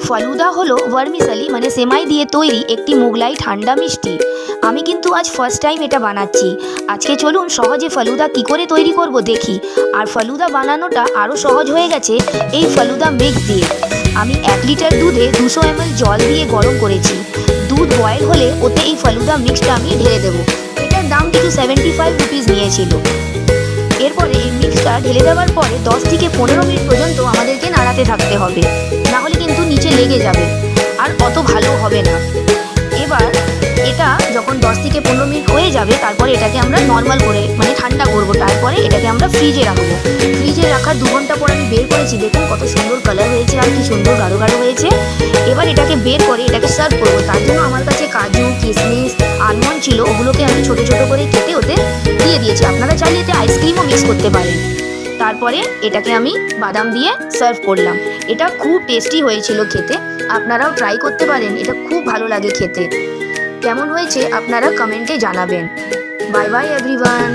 ফালুদা হলো ভার্মিসালি মানে সেমাই দিয়ে তৈরি একটি মোগলাই ঠান্ডা মিষ্টি। আমি কিন্তু আজ ফার্স্ট টাইম এটা বানাচ্ছি। আজকে চলুন সহজে ফালুদা কি করে তৈরি করব দেখি। আর ফালুদা বানানোটা আরও সহজ হয়ে গেছে এই ফালুদা মিক্স দিয়ে। আমি 1 লিটার দুধে 200 ml জল দিয়ে গরম করেছি। দুধ বয়েল হলে ওতে এই ফালুদা মিক্সটা আমি ঢেলে দেবো। এটার দাম কিছু 75 রুপিস নিয়েছিল। এরপরে এই মিক্সটা ঢেলে দেওয়ার পরে 10 থেকে 15 মিনিট পর্যন্ত আমাদেরকে নাড়াতে থাকতে হবে, না হলে কিন্তু নিচে লেগে যাবে আর অত ভালো হবে না। এবার এটা যখন 10 থেকে 15 মিনিট হয়ে যাবে তারপরে এটাকে আমরা নর্মাল করে মানে ঠান্ডা করব। তারপরে এটাকে আমরা ফ্রিজে রাখবো। ফ্রিজে রাখার 2 ঘন্টা পর আমি বের করেছি, দেখুন কত সুন্দর কালার হয়েছে আর কি সুন্দর গাঢ় গাঢ় হয়েছে। এবার এটাকে বের করে এটাকে সার্ভ করবো। তার জন্য আমার কাছে কাজু, কিশমিশ, আলমন্ড ছিল, ওগুলোকে আমি ছোট ছোট করে কেটে ওতে দিয়ে দিয়েছি। আপনারা চাইলে এতে আইসক্রিমও মিক্স করতে পারেন। তারপরে এটাকে আমি বাদাম দিয়ে সার্ভ করলাম। এটা খুব টেস্টি হয়েছিল খেতে, আপনারাও ট্রাই করতে পারেন, এটা খুব ভালো লাগে খেতে। কেমন হয়েছে আপনারা কমেন্টে জানাবেন। Bye bye everyone.